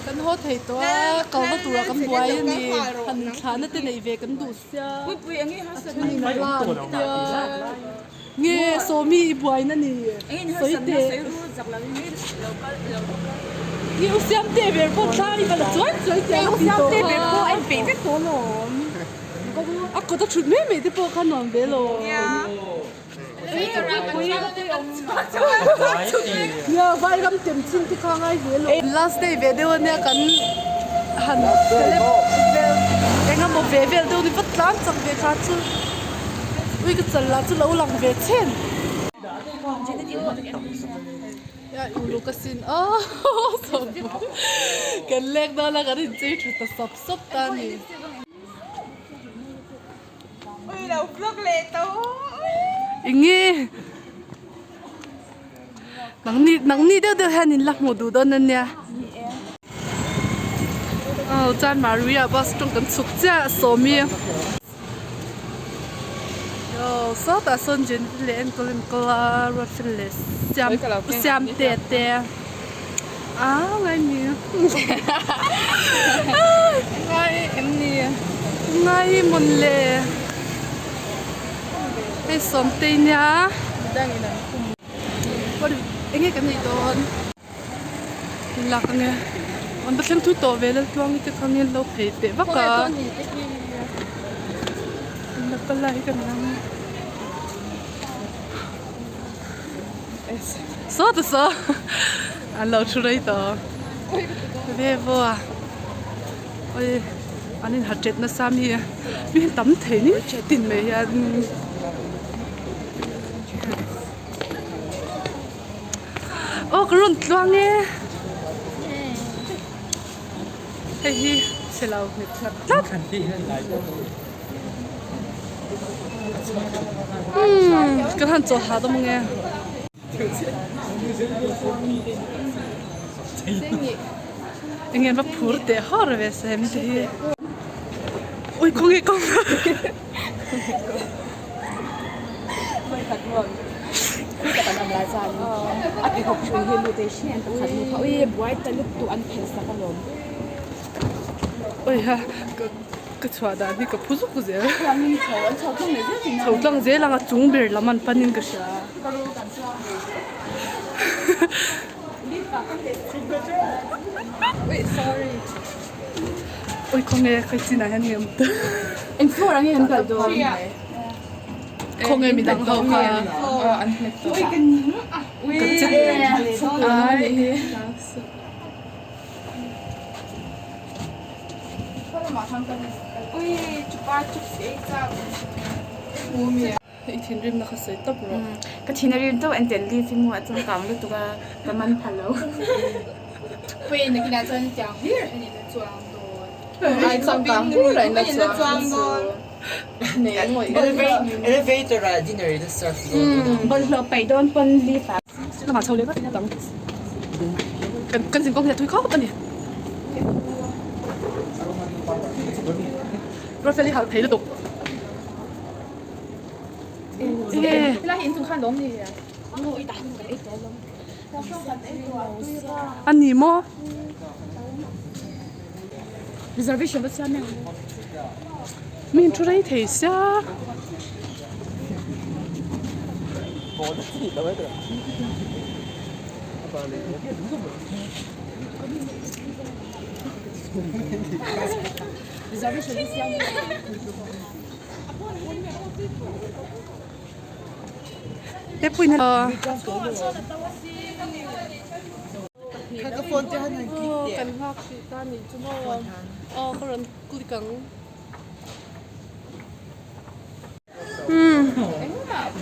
กันโหดไทยตัวเขาก็ตัวกันบวยนี่หันขานั่นแต่ในเวกันดูเสียปุยอันนี้ฮัสนี่น่ารักเดียวเงี้ยโซมีบวยนั่นนี่สวยเด็ดนี่อุเซียมเตะเบลพอใช่กันละจ้วยจ้วยเตะอุเซียมเตะเบลพอไอ้ปีนที่ตัวหนอมอ่ะก็ต้องชุดไม่ที่พอขนมเบลล์เนี่ยไปกันเต็มชิ้นที่ข้างไอ้เบลล์ last day เบลล์เนี่ยกันหันเบลล์เอ็งก็บอกเบลล์เดี๋ยวนี้พัดล้างจังเบลล์ค่ะจู่วิ่งก็จะล้างจู่เราหลังเบลล์เช่นอย่าอยู่ลูกสินอ๋อสมกันเล็กน้อยแล้วกันจริงๆชุดตัดซับตานี่เราพวกเล็กโตอย่างงี้นังนี่เดี๋ยวให้นินลักหมดดูด้านนั้นเนี่ยจานมาริอาบัสตรงกันสุกเจ้าสมีซอตาส่วนจินเล่นกลิ่นกลารถฟิลเลสจำเตะไงนี่ไงเอ็มนี่ไงมันเลยไอ้สมตีเนี่ยว่าเอ็งกันนี่ตอนหลักเนี่ยมันเป็นเรื่องทุกตัวเวลาช่วงนี้จะคำนี้เราเผยเตะว่าก็นับอะไรกันนะสอดอันเราช่วยต่อเว้ยบัวโอ้ยอันนี้หัดเจ็ดนะสามีมีตั้มเทนี่ติดไหมยันโอ้กรุ่นตัวเงี้ยเฮ้ยเชลล์เนี่ยตัดก็ท่าน做好的มั้งไงยังไงแบบพูดแต่ฮอร์เวสเห็นดิอุ้ยคงไงคงคุยกับนำลาจานี่อาทิตย์หกช่วยเฮลูเตเชียนขัดมือเขาบวยแต่ลึกตัวอันเพสกันลมโอ้ยฮะก็ชัวร์ได้นี่ก็พูดสุดเลยยังมีชาวตรงไหนจะจริงชาวตรงเจ้าหลังจุงเบลล์มันปันนิงก็ใช่sorry โอ้ยคงไงใครจีน่าเห็นเงี้ยมั้งเอ็นฟูรังเงี้ยกันตัวคงไงมีดังเขาค่ะอันนี้ตัวกันจะอีกทีริมนะคะสวยตบรอก็ทีนี้ตัวอันเดนลี่ฟิมัวจังกางเลยตัวประมาณพันแล้ว喂，那个那阵讲别人你的装多，ไอ้จังกังผู้ใดนะจ๊ะเนี่ยงอย elevator dinner the surf บนเราไปโดนปนรีฟ้าแล้วมาเช่าเลยก็ต้องกันสิงกงจะทุยข้อกันเนี่ยรถไฟที่เขาเทระดก你那眼睛看懂你呀？อันนี้มั้ง reservation ไม่ใช่ไหมมีชุดอะไรเทสอ่ะreservation ไม่ใช่ไหมเด็กปุ้ยเนี่ย他个房间还能几点？กันภาคชีตานี่จุ๊บอ๋อเขาเรียนกุลิกัง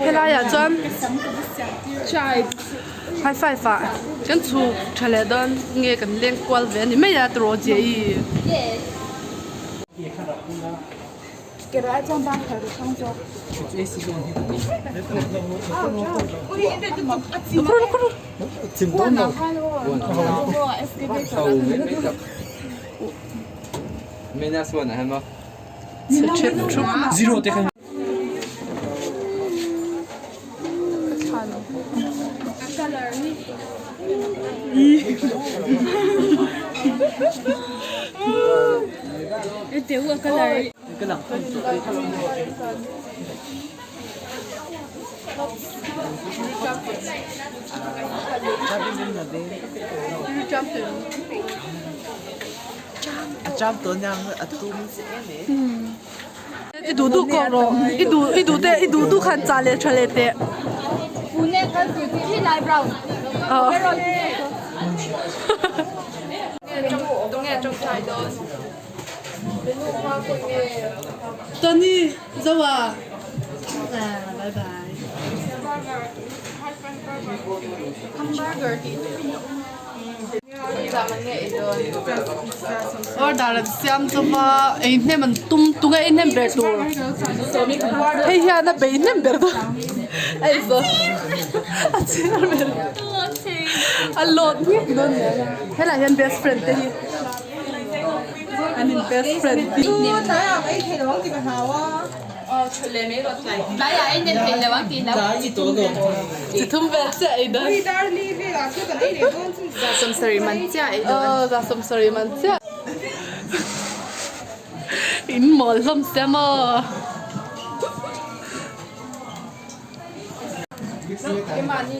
เวลาอยากจำใช่ให้ไฟฟ้ากันถูกทะเลดอนเงี้ยกันเลี้ยงกวาดเวนี่ไม่อยากตัวเจี๋ย给了一张单牌的创作。挺多的。没那说呢，还吗？Zero 的很。Ito ang kalay. cái lòng không chịu ấy trăm tuổi nhang ở tu mình sẽ nè idu ko ro idu tu khan cha le thale te Pune ka suti hi light brown. Tony zawa bye bye और दारत श्याम जमा इन्हें मन तुम का इन्हें बेर तो हे या ना बे इन्हें बेर तो ऐसा अच्छे ना बेर अल्लाह दोन है ना यान बेस्ट फ्रेंड ते ही I mean best friend Nãy giờ anh định thì là bán tiền đâu. chỉ thum về chạy đó Some sorry man chạy. ra some sorry man chạy in mol lom xem à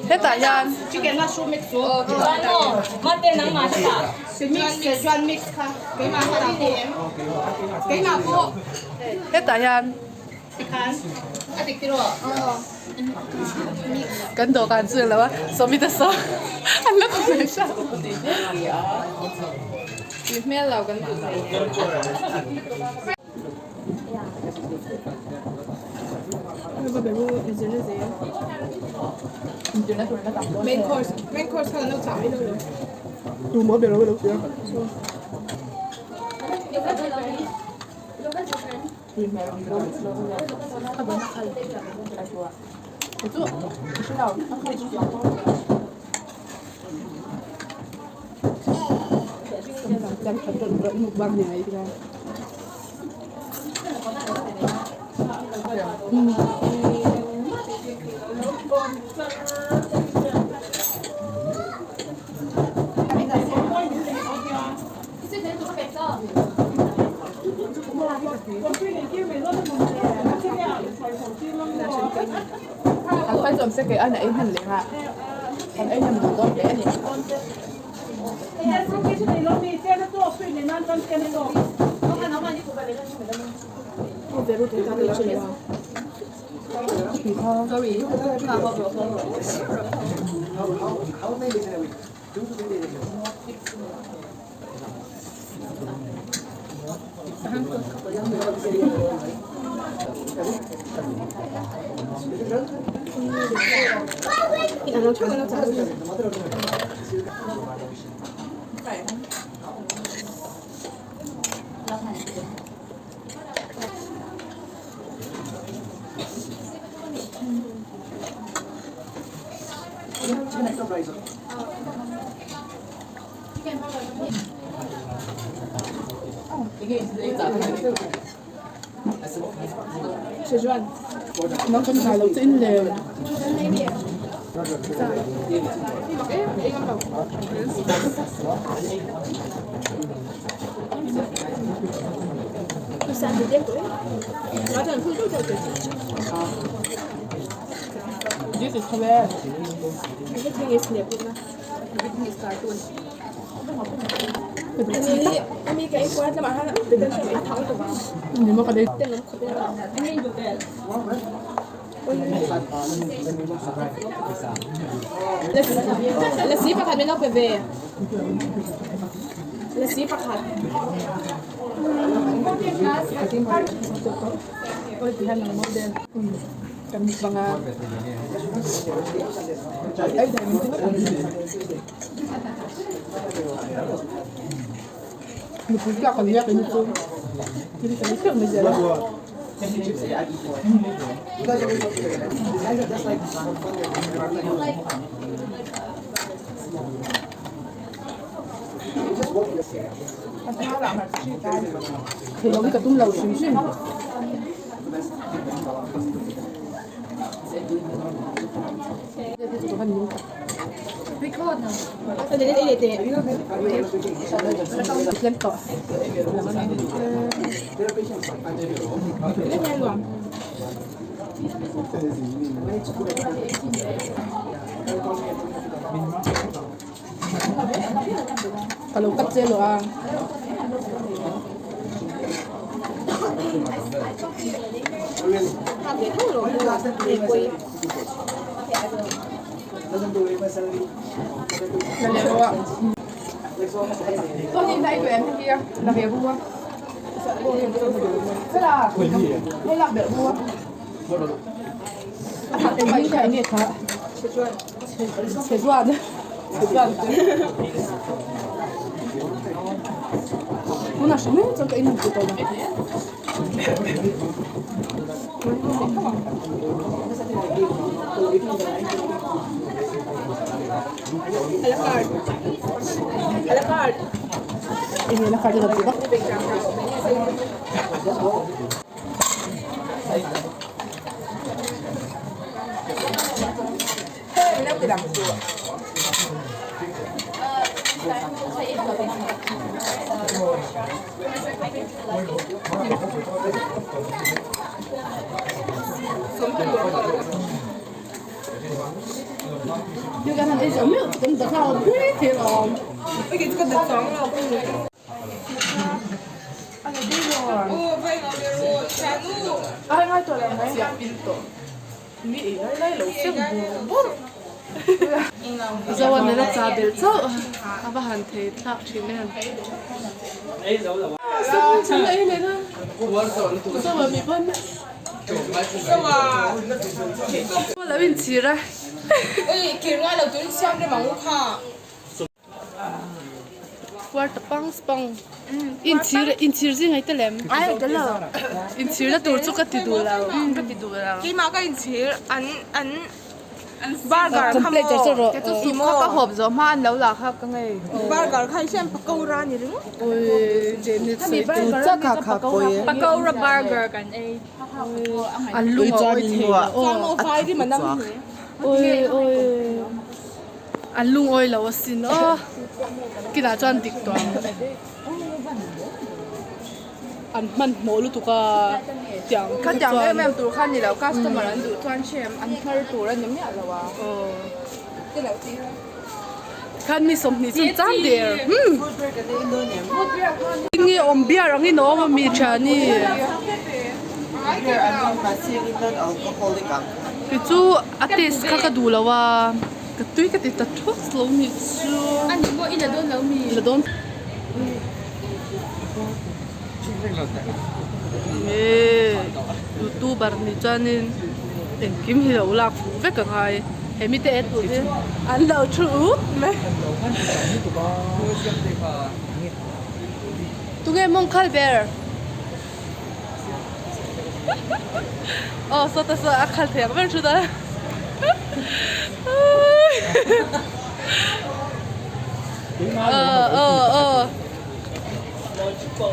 hết tại yan Chicken mushroom mix so. Mate nang mata. Mix mix ka. Cái mà cái này. Cái nào cô? hết tại yan Adik tiro.跟多干事了哇，说咪得说，俺那个没啥。 Give me a log and Main course ka na sa amin lo. Du må begynne å lukke. Anh phải dùng sẽ cái anh ấy hình liền ha. Anh ấy hình một con bé này. Szechuan. Nó không phải lẩu chín lều. This is correct. Everything is left. Everything is cartoon. Ami cái quạt là bạn để đến sẽ tháo được vào. Nhưng mà cái đấy tên nó không biết là anh nên được đấy. Let's see if I can make it. Let's see if I can. Ôi thì hay là model. Cầm bằng ấy thì mình cũng là còn nhắc đến chút thì cái nước bây giờ thì nó cái tung lầu xíu xíu ตัวกันนี้ค่ะ Record na. เดี๋ยวเล่นต่อเล่นไงหรอตลกกัดเจหรอตัวนี้ได้ด้วยมั้ยพี่ระเบียบบัวใช่ล่ะไม่ระเบียบบัวอาหารเป็นยิ่งใหญ่เนี่ยค่ะเชจวนคุณน่าชอบจังเลยนุ่มตัวนี้ini lah kali lagi bak. Juga nanti semua kita dah tahu ni loh. Cái cái được sóng đâu ai ngay tuổi này mấy siap pintu mi lấy lẩu xiêm bùn giờวันนี้เราจะเดินเจ้าอาบหันเททักชิ้นนั้นฉันเลยเนี่ยนะสวัสดีเพื่อนว่าแล้ววินชีระเอ้ยกินง่ายเราตุ้นเชื่อมได้มั้งค่ะ ว่าตะปังสปังอินชีร์จริงไงแต่เล่มไอ้เดี๋ยวเราอินชีร์แล้วตัวจุกติดดูแล้วก็ติดดูแล้วกี่มาก็อินชีอันบ้านกันทำโม่จะสุดเขาก็หอบจอมานแล้วล่ะครับก็ไงบ้านกันใครเชื่อมปะกูร้านอยู่หรือโอ้ยเจนี่สุดจะขาขาโอยปะกูระบาร์เกอร์กันเองอันลุงโอ้ยเท่โอ้ยไฟที่มันนั่งโอ้ยอันลุงโอ้ยแล้วสินอ๋อกินอาจารย์ติ๊กตัวอันมันโมลุตุกาจังข้าจังแม่ตัวข้านี่แล้วคัสเตอร์มาดูทวนเชมอันเธอตัวนั้นยังไม่อะไรวะก็แล้วสิคันมีสมนิจจังเดียร์นี่อมเบียร์นี่น้องมันมีชานี่คือจู่อาทิตย์ข้าก็ดูแล้วว่ากระตุ้ยกระติดตัดทุกสโลว์มิชูอันนี้ก็อีละโดนแล้วมีละโดนยูทูบเบอร์นี่จานินเอ็งกิมฮิลล์ลักเวกกันไงเฮมิเตอร์ตัวนี้อันเราชูไหมตุงเอมองคัลเบอร์โอ้สุดท้ายคัลเทียงเป็นชุดอะไร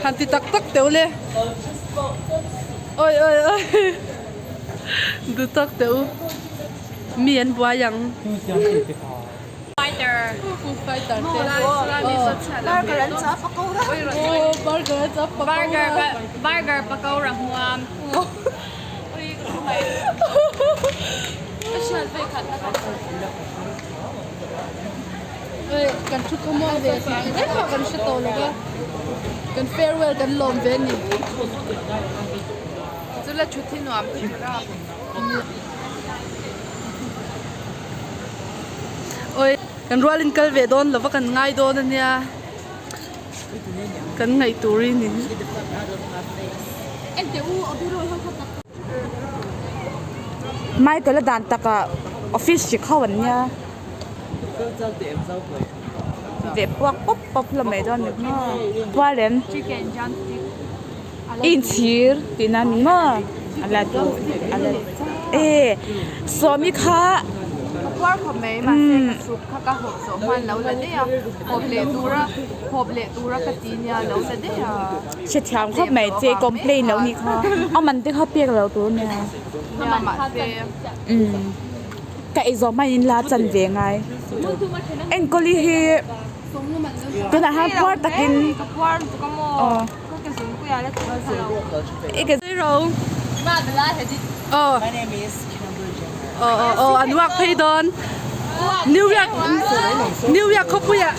หันติตักตักเดี๋ยวเลยโอ้ยดูตักเดี๋ยวมีอันบัวยังไฟเตอร์ไฟเตอร์เต้บาร์เกอร์จับปะกูระบาร์เกอร์จับปะกูระบาร์เกอร์ปะกูระหัวไม่ใช่ไปขัดกันชุดขโมยเวทีเอ๊ะกันชุดโตเลยก็กันเฟร์เวลกันลมเวนี่จะเล่นชุดที่หนวมโอ้ยกันรัวลินกันเวดอนหรือว่ากันง่ายโดนนั่นเนี่ยกันไงตูรีนี่ไม่ก็แล้วด่านตะกะออฟฟิศชิเข้าวันเนี้ยเด็บพวกป๊บละไม่ได้นึกว่าว่าเล่นอินชีร์ที่นั่นมั้งอะไรตัวอะไรสามีค่ะว่าเขาไม่มาเซ็กซุปข้าก็หอบสมมันแล้วเลยเนี่ยหอบเละตัวกะจีเนี่ยแล้วเลยเนี่ยเช็ดช้ำเขาไม่เจคอมเพลนแล้วนี่ค่ะเอามันที่เขาเปียกแล้วตัวเนี่ยมันมาเจ ka izo mai in la chan ve ngai en ko li hi cái nào hai part takin Kapuan tu kamu. Kau kesini ku ya lihat kalau. ike zero Ma adalah jadi. oh My name is Kimber Jenner.อันวักเพดอนนิวยอร์กเขาปุยอ่ะ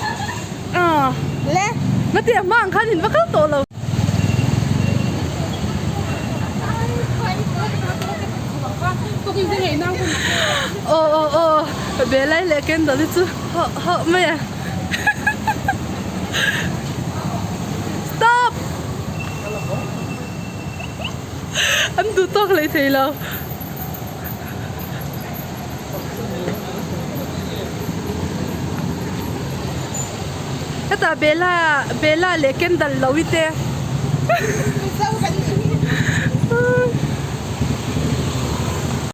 เละนั่นเดี๋ยวมั่งคันเห็นว่าเขาโตแล้วโอ้เบลล์เล็กกันตอนนี้จูเฮ้ไม่อะ stop อันดูตกเลยทีแล้วแต่เบลล่าเล็กกันดันเราวิเต